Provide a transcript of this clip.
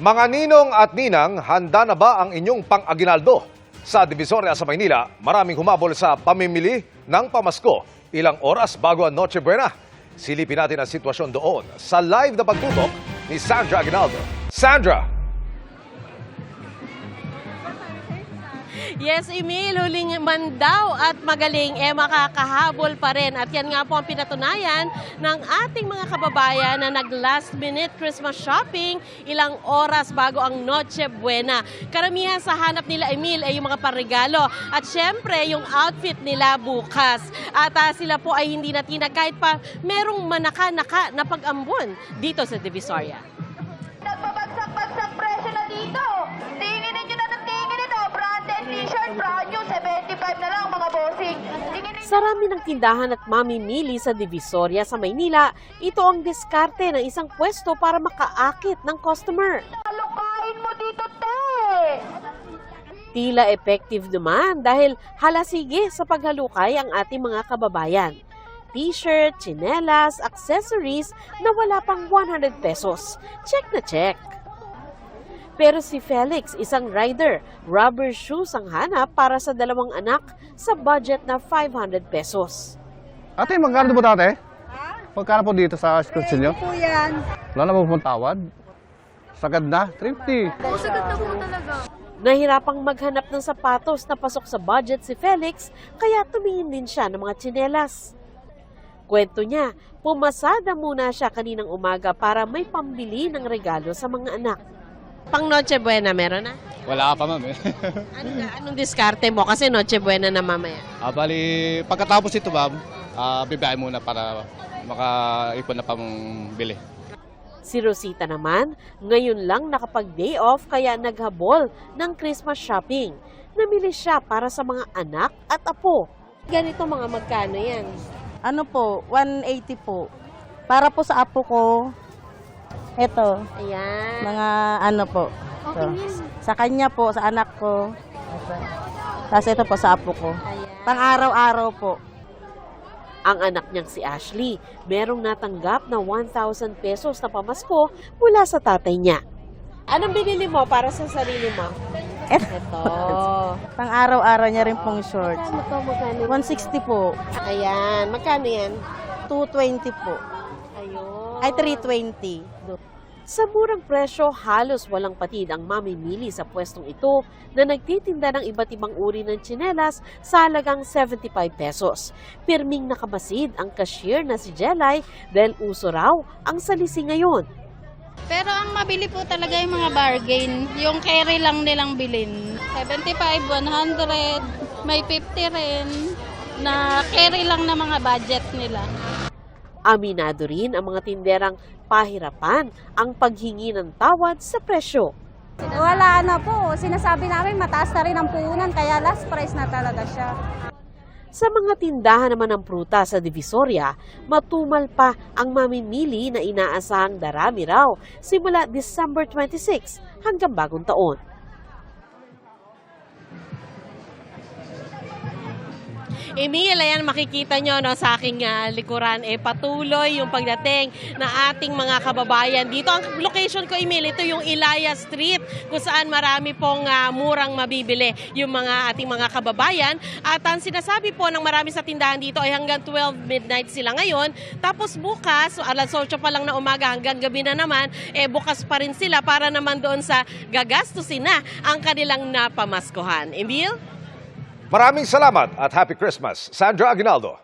Mga ninong at ninang, handa na ba ang inyong pang-aginaldo? Sa Divisoria sa Maynila, maraming humabol sa pamimili ng pamasko. Ilang oras bago ang Noche Buena. Silipin natin ang sitwasyon doon sa live na pagtutok ni Sandra Aguinaldo. Sandra! Yes, Emil, huling man daw at magaling, makakahabol pa rin. At yan nga po ang pinatunayan ng ating mga kababayan na nag-last minute Christmas shopping ilang oras bago ang Noche Buena. Karamihan sa hanap nila, Emil, ay yung mga parregalo. At syempre, yung outfit nila bukas. At sila po ay hindi natinag kahit pa merong manaka-naka na pag-ambon dito sa Divisoria. Nagbabagsak-bagsak presyo na dito. Tingin ninyo na ng tingin ito. Branded t-shirt, brand new, 75 na lang mga bossing. Sa rami ng tindahan at mamimili sa Divisoria sa Maynila, ito ang diskarte ng isang pwesto para makaakit ng customer. Alukain mo dito, te! Tila effective naman dahil halasige sa paghalukay ang ating mga kababayan. T-shirt, tsinelas, accessories na wala pang 100 pesos. Check na check. Pero si Felix, isang rider, rubber shoes ang hanap para sa dalawang anak sa budget na 500 pesos. Ate, magkano po tate? Magkano po dito sa excursion nyo? Po yan. Wala na po pong tawad? Sagad na? 350. Sagot na po talaga. Nahirapang maghanap ng sapatos na pasok sa budget si Felix, kaya tumingin din siya ng mga tsinelas. Kwento niya, pumasada muna siya kaninang umaga para may pambili ng regalo sa mga anak. Pang Noche Buena, meron na? Wala pa ma'am eh. Anong diskarte mo? Kasi Noche Buena na mamaya. Bali, pagkatapos ito ma'am, bibiyahe muna para makaipon na pambili. Si Rosita naman, ngayon lang nakapag-day off kaya naghabol ng Christmas shopping. Namili siya para sa mga anak at apo. Ganito mga magkano yan? Ano po, 180 po. Para po sa apo ko, ito, Ayan. mga ano po. So, sa kanya po, sa anak ko. Tapos ito po sa apo ko. Pang araw-araw po. Ang anak niyang si Ashley, merong natanggap na 1,000 pesos na pamasko mula sa tatay niya. Anong binili mo para sa sarili mo? Ito. Pang araw-araw niya rin pong shorts. Magkano? 160 po. Ayan. Magkano yan? 220 po. Ayun. Ay, 320. Sa murang presyo, halos walang patid ang mamimili sa pwestong ito na nagtitinda ng iba't ibang uri ng tsinelas sa halagang 75 pesos. Pirming nakamasid ang cashier na si Jelay dahil uso raw ang salisi ngayon. Pero ang mabili po talaga yung mga bargain, yung carry lang nilang bilhin. 75, 100, may 50 rin na carry lang na mga budget nila. Aminado rin ang mga tinderang pahirapan ang paghingi ng tawad sa presyo. Wala na po. Sinasabi namin mataas na rin ang puhunan kaya last price na talaga siya. Sa mga tindahan naman ng pruta sa Divisoria, matumal pa ang mamimili na inaasahang darami raw simula December 26 hanggang bagong taon. Emil, ayan makikita nyo no, sa aking likuran, patuloy yung pagdating na ating mga kababayan. Dito ang location ko, Emil, ito yung Ilaya Street kung saan marami pong murang mabibili yung mga ating mga kababayan. At ang sinasabi po ng marami sa tindahan dito ay hanggang 12 midnight sila ngayon. Tapos bukas, alas 8 pa lang na umaga hanggang gabi na naman, bukas pa rin sila para naman doon sa gagastusin na ang kanilang napamaskuhan. Emil? Maraming salamat at Happy Christmas, Sandra Aguinaldo.